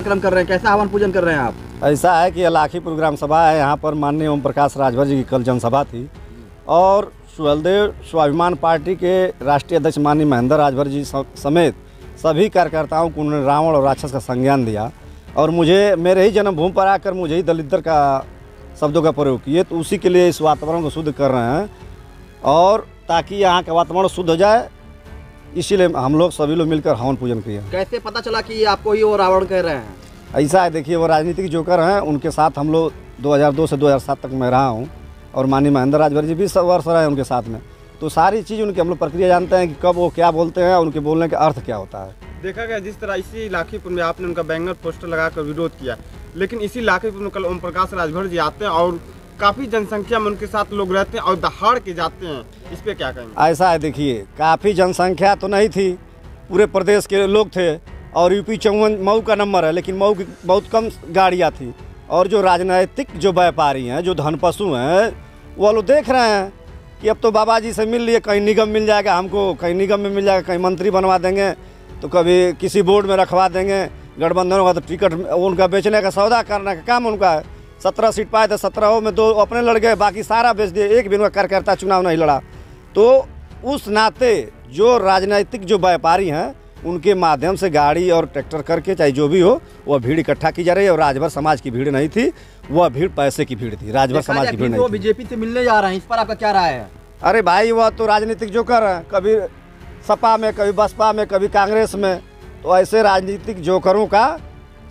कार्यक्रम कर रहे हैं, कैसा हवन पूजन कर रहे हैं आप? ऐसा है कि लाखीपुर ग्राम सभा है, यहाँ पर माननीय ओम प्रकाश राजभर जी की कल जनसभा थी और सुहलदेव स्वाभिमान पार्टी के राष्ट्रीय अध्यक्ष माननीय महेंद्र राजभर जी समेत सभी कार्यकर्ताओं को उन्होंने रावण और राक्षस का संज्ञान दिया और मुझे मेरे ही जन्मभूमि पर आकर मुझे ही दलितर का शब्दों का प्रयोग किए। तो उसी के लिए इस वातावरण को शुद्ध कर रहे हैं और ताकि यहाँ का वातावरण शुद्ध हो जाए, इसीलिए हम लोग सभी लोग मिलकर हवन पूजन किए। कैसे पता चला कि आपको ही वो रावण कह रहे हैं? ऐसा है, देखिए वो राजनीतिक जोकर हैं, उनके साथ हम लोग 2002 से 2007 तक मैं रहा हूँ और माननीय महेंद्र राजभर जी 20 वर्ष रहे हैं उनके साथ में। तो सारी चीज़ उनकी हम लोग प्रक्रिया जानते हैं कि कब वो क्या बोलते हैं, उनके बोलने का अर्थ क्या होता है। देखा गया जिस तरह इसी लाखीपुर में आपने उनका बैनर पोस्टर लगाकर विरोध किया, लेकिन इसी लाखीपुर में कल ओम प्रकाश राजभर जी आते हैं और काफ़ी जनसंख्या में उनके साथ लोग रहते हैं और दहाड़ के जाते हैं, इस पर क्या कहेंगे? ऐसा है, देखिए काफ़ी जनसंख्या तो नहीं थी, पूरे प्रदेश के लोग थे और यूपी 54 मऊ का नंबर है, लेकिन मऊ की बहुत कम गाड़ियाँ थी और जो राजनीतिक जो व्यापारी हैं, जो धनपशु हैं, वो लोग देख रहे हैं कि अब तो बाबा जी से मिल लिए, कहीं निगम मिल जाएगा हमको, कहीं निगम में मिल जाएगा, कहीं मंत्री बनवा देंगे, तो कभी किसी बोर्ड में रखवा देंगे, गठबंधन होगा तो टिकट उनका बेचने का सौदा करने का काम उनका है। 17 सीट पाए थे, 17 में 2 अपने लड़ गए, बाकी सारा बेच दिए, एक भी उनका कार्यकर्ता चुनाव नहीं लड़ा। तो उस नाते जो राजनीतिक जो व्यापारी हैं उनके माध्यम से गाड़ी और ट्रैक्टर करके चाहे जो भी हो वह भीड़ इकट्ठा की जा रही है और राजभर समाज की भीड़ नहीं थी, वह भीड़ पैसे की भीड़ थी, राजभर समाज की भीड़ नहीं थी। बीजेपी से मिलने जा रहे हैं, इस पर आपका क्या राय है? अरे भाई वह तो राजनीतिक जोकर है, कभी सपा में, कभी बसपा में, कभी कांग्रेस में। तो ऐसे राजनीतिक जोकरों का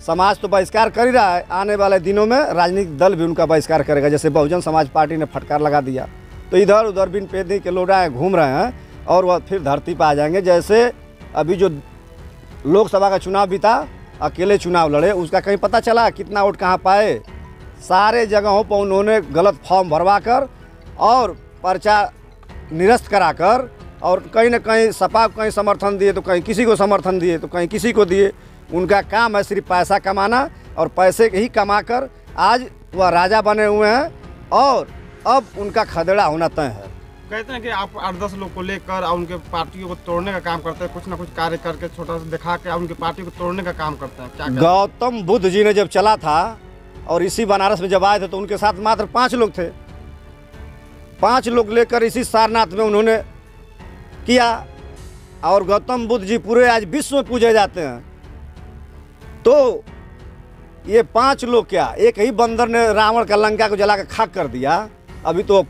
समाज तो बहिष्कार कर ही रहा है, आने वाले दिनों में राजनीतिक दल भी उनका बहिष्कार करेगा। जैसे बहुजन समाज पार्टी ने फटकार लगा दिया, तो इधर उधर बिन पेदी के लोडाएँ घूम रहे हैं और वह फिर धरती पर आ जाएंगे। जैसे अभी जो लोकसभा का चुनाव बीता, अकेले चुनाव लड़े, उसका कहीं पता चला कितना वोट कहाँ पाए? सारे जगहों पर उन्होंने गलत फॉर्म भरवा कर और पर्चा निरस्त कराकर और कहीं न कहीं सपा को कहीं समर्थन दिए तो कहीं किसी को समर्थन दिए तो कहीं किसी को दिए। उनका काम है सिर्फ पैसा कमाना और पैसे ही कमाकर आज वह राजा बने हुए हैं और अब उनका खदेड़ा होना तय है। कहते हैं कि आप 8-10 लोग को लेकर और उनके पार्टियों को तोड़ने का काम करते हैं, कुछ ना कुछ कार्य करके छोटा सा दिखा के उनकी पार्टी को तोड़ने का काम करते हैं, क्या गौतम बुद्ध जी ने जब चला था और इसी बनारस में जब आए थे तो उनके साथ मात्र 5 लोग थे। 5 लोग लेकर इसी सारनाथ में उन्होंने किया और गौतम बुद्ध जी पूरे आज विश्व में पूजे जाते हैं। तो ये 5 लोग क्या, एक ही बंदर ने रावण का लंका को जला कर खाक कर दिया। अभी तो